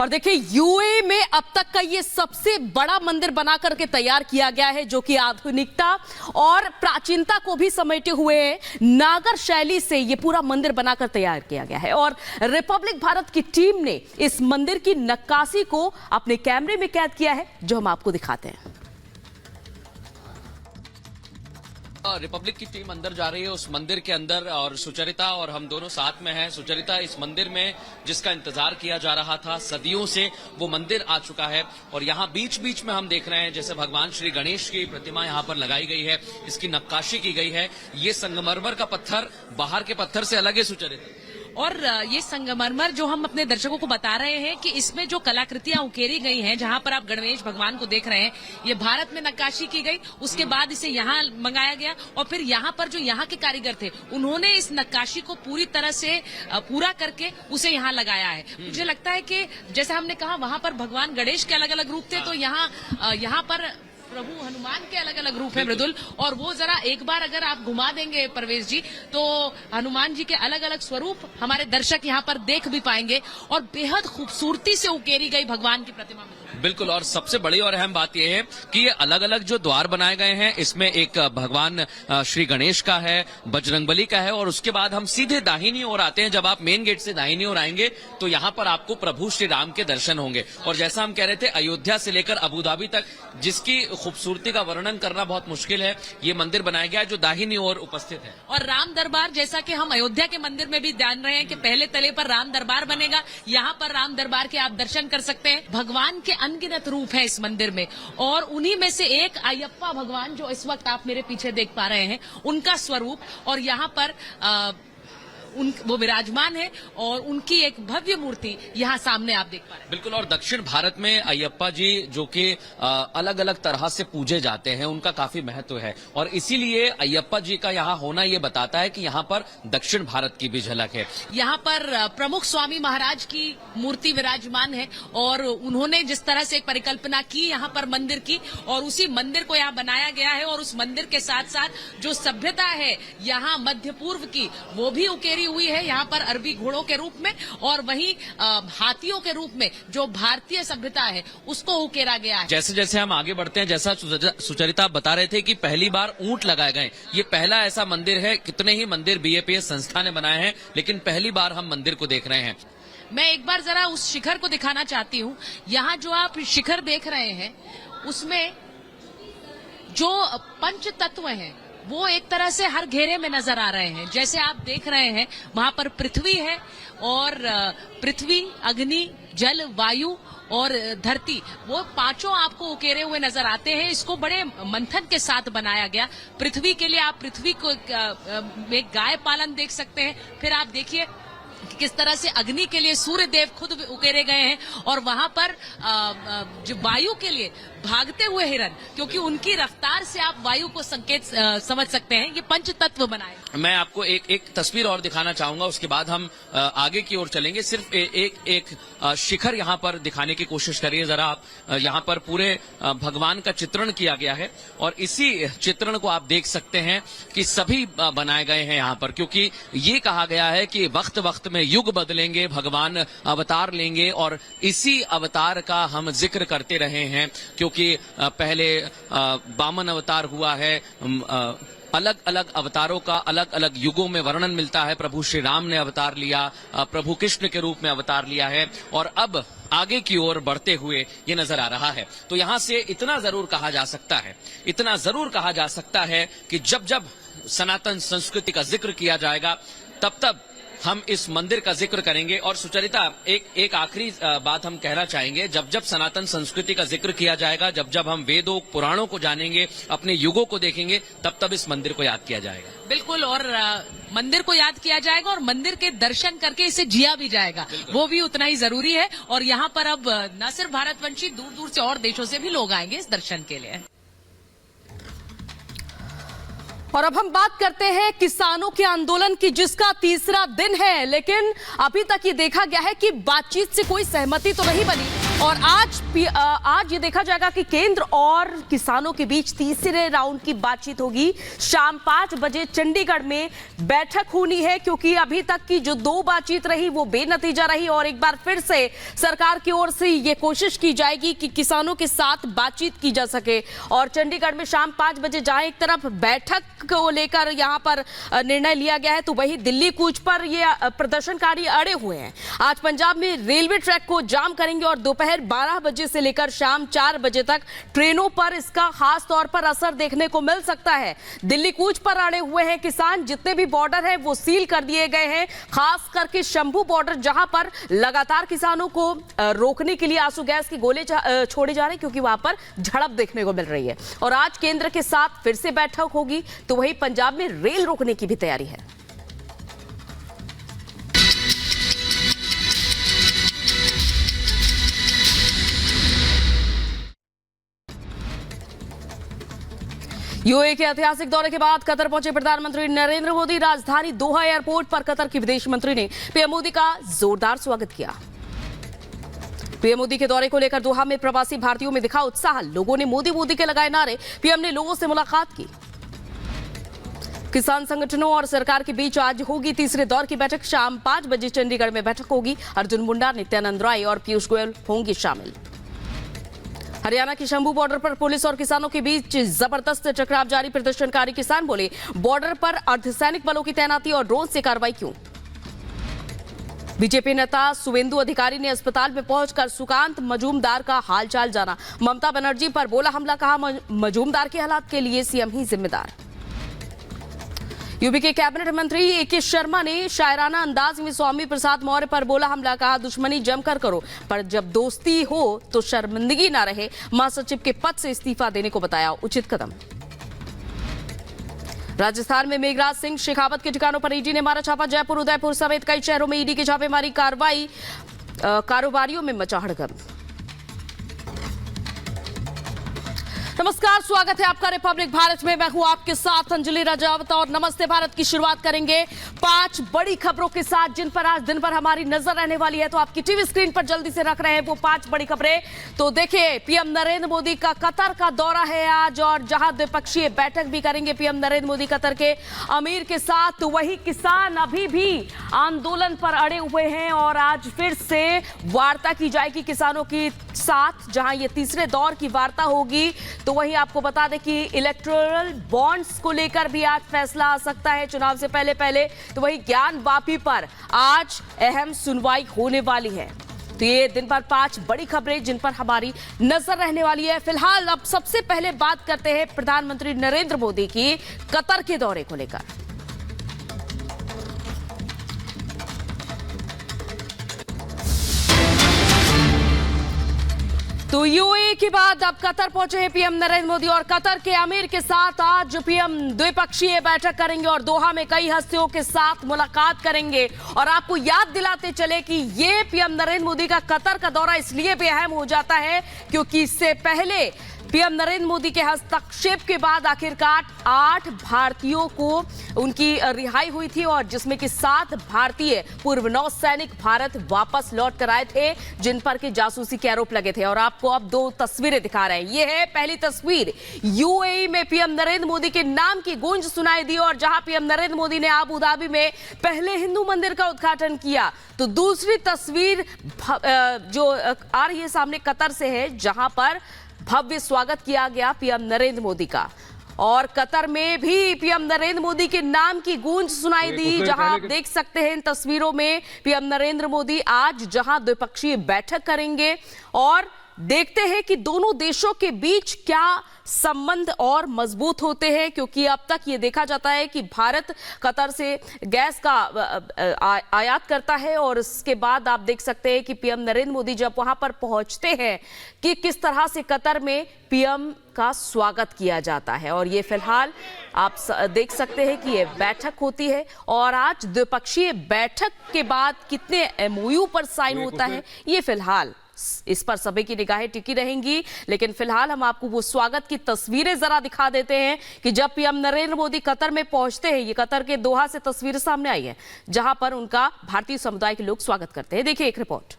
और देखिए यूएई में अब तक का ये सबसे बड़ा मंदिर बना करके तैयार किया गया है, जो कि आधुनिकता और प्राचीनता को भी समेटे हुए है। नागर शैली से ये पूरा मंदिर बनाकर तैयार किया गया है और रिपब्लिक भारत की टीम ने इस मंदिर की नक्काशी को अपने कैमरे में कैद किया है, जो हम आपको दिखाते हैं। रिपब्लिक की टीम अंदर जा रही है उस मंदिर के अंदर, और सुचरिता और हम दोनों साथ में हैं। सुचरिता, इस मंदिर में जिसका इंतजार किया जा रहा था सदियों से, वो मंदिर आ चुका है और यहाँ बीच बीच में हम देख रहे हैं जैसे भगवान श्री गणेश की प्रतिमा यहाँ पर लगाई गई है, इसकी नक्काशी की गई है। ये संगमरमर का पत्थर बाहर के पत्थर से अलग है सुचरिता, और ये संगमरमर जो हम अपने दर्शकों को बता रहे हैं कि इसमें जो कलाकृतियां उकेरी गई हैं, जहां पर आप गणेश भगवान को देख रहे हैं, ये भारत में नक्काशी की गई, उसके बाद इसे यहाँ मंगाया गया और फिर यहाँ पर जो यहाँ के कारीगर थे उन्होंने इस नक्काशी को पूरी तरह से पूरा करके उसे यहाँ लगाया है। मुझे लगता है कि जैसे हमने कहा वहां पर भगवान गणेश के अलग अलग रूप थे, तो यहाँ पर प्रभु हनुमान के अलग अलग रूप है मृदुल, और वो जरा एक बार अगर आप घुमा देंगे परवेश जी, तो हनुमान जी के अलग अलग स्वरूप हमारे दर्शक यहाँ पर देख भी पाएंगे और बेहद खूबसूरती से उकेरी गई भगवान की प्रतिमा में। बिल्कुल, और सबसे बड़ी और अहम बात यह है कि ये अलग अलग जो द्वार बनाए गए हैं, इसमें एक भगवान श्री गणेश का है, बजरंगबली का है, और उसके बाद हम सीधे दाहिनी ओर आते हैं। जब आप मेन गेट से दाहिनी ओर आएंगे तो यहाँ पर आपको प्रभु श्री राम के दर्शन होंगे। और जैसा हम कह रहे थे, अयोध्या से लेकर अबुधाबी तक जिसकी खूबसूरती का वर्णन करना बहुत मुश्किल है, ये मंदिर बनाया गया है जो दाहिनी ओर उपस्थित है। और राम दरबार, जैसा कि हम अयोध्या के मंदिर में भी जान रहे हैं कि पहले तले पर राम दरबार बनेगा, यहाँ पर राम दरबार के आप दर्शन कर सकते हैं। भगवान के अनगिनत रूप है इस मंदिर में, और उन्हीं में से एक अयप्पा भगवान जो इस वक्त आप मेरे पीछे देख पा रहे हैं, उनका स्वरूप, और यहाँ पर वो विराजमान है और उनकी एक भव्य मूर्ति यहाँ सामने आप देख पा रहे हैं। बिल्कुल, और दक्षिण भारत में अयप्पा जी जो कि अलग अलग तरह से पूजे जाते हैं, उनका काफी महत्व है, और इसीलिए अयप्पा जी का यहाँ होना ये बताता है कि यहाँ पर दक्षिण भारत की भी झलक है। यहाँ पर प्रमुख स्वामी महाराज की मूर्ति विराजमान है और उन्होंने जिस तरह से एक परिकल्पना की यहाँ पर मंदिर की, और उसी मंदिर को यहाँ बनाया गया है, और उस मंदिर के साथ साथ जो सभ्यता है यहाँ मध्य पूर्व की, वो भी उकेरी हुई है यहाँ पर अरबी घोड़ों के रूप में, और वहीं हाथियों के रूप में जो भारतीय सभ्यता है उसको उकेरा गया है। जैसे जैसे हम आगे बढ़ते हैं, जैसा सुचरिता बता रहे थे कि पहली बार ऊंट लगाए गए, ये पहला ऐसा मंदिर है। कितने ही मंदिर बीएपीएस संस्था ने बनाए हैं, लेकिन पहली बार हम मंदिर को देख रहे हैं। मैं एक बार जरा उस शिखर को दिखाना चाहती हूँ। यहाँ जो आप शिखर देख रहे हैं उसमें जो पंच तत्व हैं वो एक तरह से हर घेरे में नजर आ रहे हैं। जैसे आप देख रहे हैं वहां पर पृथ्वी है, और पृथ्वी, अग्नि, जल, वायु और धरती, वो पांचों आपको उकेरे हुए नजर आते हैं। इसको बड़े मंथन के साथ बनाया गया। पृथ्वी के लिए आप पृथ्वी को एक गाय पालन देख सकते हैं। फिर आप देखिए किस तरह से अग्नि के लिए सूर्य देव खुद उकेरे गए हैं, और वहां पर जो वायु के लिए भागते हुए हिरन, क्योंकि उनकी रफ्तार से आप वायु को संकेत समझ सकते हैं। ये पंच तत्व बनाए। मैं आपको एक तस्वीर और दिखाना चाहूंगा, उसके बाद हम आगे की ओर चलेंगे। सिर्फ एक शिखर यहाँ पर दिखाने की कोशिश करिए जरा आप। यहाँ पर पूरे भगवान का चित्रण किया गया है, और इसी चित्रण को आप देख सकते हैं कि सभी बनाए गए हैं यहाँ पर, क्योंकि ये कहा गया है कि वक्त वक्त में युग बदलेंगे, भगवान अवतार लेंगे, और इसी अवतार का हम जिक्र करते रहे हैं, क्योंकि पहले वामन अवतार हुआ है। अलग अलग अवतारों का अलग अलग युगों में वर्णन मिलता है। प्रभु श्री राम ने अवतार लिया, प्रभु कृष्ण के रूप में अवतार लिया है, और अब आगे की ओर बढ़ते हुए ये नजर आ रहा है। तो यहां से इतना जरूर कहा जा सकता है कि जब जब सनातन संस्कृति का जिक्र किया जाएगा, तब तब हम इस मंदिर का जिक्र करेंगे। और सुचरिता, एक आखिरी बात हम कहना चाहेंगे, जब जब सनातन संस्कृति का जिक्र किया जाएगा, जब जब हम वेदों पुराणों को जानेंगे, अपने युगों को देखेंगे, तब तब इस मंदिर को याद किया जाएगा। बिल्कुल, और मंदिर को याद किया जाएगा और मंदिर के दर्शन करके इसे जिया भी जाएगा, वो भी उतना ही जरूरी है। और यहाँ पर अब न सिर्फ भारतवंशी, दूर दूर से और देशों से भी लोग आएंगे इस दर्शन के लिए। और अब हम बात करते हैं किसानों के आंदोलन की, जिसका तीसरा दिन है, लेकिन अभी तक ये देखा गया है कि बातचीत से कोई सहमति तो नहीं बनी। और आज ये देखा जाएगा कि केंद्र और किसानों के बीच तीसरे राउंड की बातचीत होगी। शाम 5 बजे चंडीगढ़ में बैठक होनी है, क्योंकि अभी तक की जो 2 बातचीत रही वो बेनतीजा रही और एक बार फिर से सरकार की ओर से ये कोशिश की जाएगी कि किसानों के साथ बातचीत की जा सके। और चंडीगढ़ में शाम 5 बजे जहां एक तरफ बैठक को लेकर यहां पर निर्णय लिया गया है, तो वहीं दिल्ली कूच पर ये प्रदर्शनकारी अड़े हुए हैं। आज पंजाब में रेलवे ट्रैक को जाम करेंगे और दोपहर 12 बजे से लेकर शाम 4 बजे तक ट्रेनों पर इसका खास तौर पर असर देखने को मिल सकता है। दिल्ली कूच पर अड़े हुए हैं किसान, जितने भी बॉर्डर है वो सील कर दिए गए हैं, खास करके शंभू बॉर्डर, जहां पर लगातार किसानों को रोकने के लिए आंसू गैस के गोले छोड़े जा रहे हैं, क्योंकि वहां पर झड़प देखने को मिल रही है। और आज केंद्र के साथ फिर से बैठक होगी, तो वहीं पंजाब में रेल रोकने की भी तैयारी है। यूएई के ऐतिहासिक दौरे के बाद कतर पहुंचे प्रधानमंत्री नरेंद्र मोदी। राजधानी दोहा एयरपोर्ट पर कतर की विदेश मंत्री ने पीएम मोदी का जोरदार स्वागत किया। पीएम मोदी के दौरे को लेकर दोहा में प्रवासी भारतीयों में दिखा उत्साह। लोगों ने मोदी मोदी के लगाए नारे। पीएम ने लोगों से मुलाकात की। किसान संगठनों और सरकार के बीच आज होगी तीसरे दौर की बैठक। शाम 5 बजे चंडीगढ़ में बैठक होगी। अर्जुन मुंडा, नित्यानंद राय और पीयूष गोयल होंगे शामिल। हरियाणा की शंभू बॉर्डर पर पुलिस और किसानों के बीच जबरदस्त टकराव जारी। प्रदर्शनकारी किसान बोले, बॉर्डर पर अर्धसैनिक बलों की तैनाती और ड्रोन से कार्रवाई क्यों? बीजेपी नेता सुवेंदु अधिकारी ने अस्पताल में पहुंचकर सुकांत मजूमदार का हालचाल जाना। ममता बनर्जी पर बोला हमला, कहा मजूमदार के हालात के लिए सीएम ही जिम्मेदार। यूपी के कैबिनेट मंत्री एके शर्मा ने शायराना अंदाज में स्वामी प्रसाद मौर्य पर बोला हमला, कहा दुश्मनी जमकर करो, पर जब दोस्ती हो तो शर्मिंदगी ना रहे। महासचिव के पद से इस्तीफा देने को बताया उचित कदम। राजस्थान में मेघराज सिंह शेखावत के ठिकानों पर ईडी ने मारा छापा। जयपुर, उदयपुर समेत कई शहरों में ईडी की छापेमारी कार्रवाई। कारोबारियों में मचा हड़कंप। नमस्कार, स्वागत है आपका रिपब्लिक भारत में। मैं हूं आपके साथ अंजलि राजावत और नमस्ते भारत की शुरुआत करेंगे 5 बड़ी खबरों के साथ, जिन पर आज दिन भर हमारी नजर रहने वाली है। तो आपकी टीवी स्क्रीन पर जल्दी से रख रहे हैं वो 5 बड़ी खबरें। तो देखिए, पीएम नरेंद्र मोदी का कतर का दौरा है आज, और जहां द्विपक्षीय बैठक भी करेंगे पीएम नरेंद्र मोदी कतर के अमीर के साथ। तो वही किसान अभी भी आंदोलन पर अड़े हुए हैं और आज फिर से वार्ता की जाएगी किसानों के साथ, जहां ये तीसरे दौर की वार्ता होगी। तो वहीं आपको बता दें कि इलेक्टोरल बॉन्ड्स को लेकर भी आज फैसला आ सकता है चुनाव से पहले। तो वहीं ज्ञान वापी पर आज अहम सुनवाई होने वाली है। तो ये दिन भर 5 बड़ी खबरें जिन पर हमारी नजर रहने वाली है। फिलहाल अब सबसे पहले बात करते हैं प्रधानमंत्री नरेंद्र मोदी की कतर के दौरे को लेकर। तो यूएई के बाद अब कतर पहुंचे हैं पीएम नरेंद्र मोदी, और कतर के अमीर के साथ आज पीएम द्विपक्षीय बैठक करेंगे और दोहा में कई हस्तियों के साथ मुलाकात करेंगे। और आपको याद दिलाते चले कि ये पीएम नरेंद्र मोदी का कतर का दौरा इसलिए भी अहम हो जाता है क्योंकि इससे पहले पीएम नरेंद्र मोदी के हस्तक्षेप के बाद आखिरकार 8 भारतीयों को उनकी रिहाई हुई थी, और जिसमें कि 7 भारतीय पूर्व नौसैनिक भारत वापस लौट कर आए थे, जिन पर के जासूसी के आरोप लगे थे। और आपको अब 2 तस्वीरें दिखा रहे हैं। ये है पहली तस्वीर, यूएई में पीएम नरेंद्र मोदी के नाम की गूंज सुनाई दी, और जहां पीएम नरेंद्र मोदी ने अबू धाबी में पहले हिंदू मंदिर का उद्घाटन किया। तो दूसरी तस्वीर जो आ रही है सामने, कतर से है, जहां पर भव्य स्वागत किया गया पीएम नरेंद्र मोदी का। और कतर में भी पीएम नरेंद्र मोदी के नाम की गूंज सुनाई दी, जहां आप देख सकते हैं इन तस्वीरों में पीएम नरेंद्र मोदी आज जहां द्विपक्षीय बैठक करेंगे, और देखते हैं कि दोनों देशों के बीच क्या संबंध और मजबूत होते हैं, क्योंकि अब तक ये देखा जाता है कि भारत कतर से गैस का आयात करता है। और इसके बाद आप देख सकते हैं कि पीएम नरेंद्र मोदी जब वहां पर पहुंचते हैं कि किस तरह से कतर में पीएम का स्वागत किया जाता है। और ये फिलहाल आप देख सकते हैं कि ये बैठक होती है, और आज द्विपक्षीय बैठक के बाद कितने एमओयू पर साइन होता है, ये फिलहाल इस पर सभी की निगाहें टिकी रहेंगी। लेकिन फिलहाल हम आपको वो स्वागत की तस्वीरें जरा दिखा देते हैं कि जब पीएम नरेंद्र मोदी कतर में पहुंचते हैं। ये कतर के दोहा से तस्वीरें सामने आई है, जहां पर उनका भारतीय समुदाय के लोग स्वागत करते हैं। देखिए एक रिपोर्ट।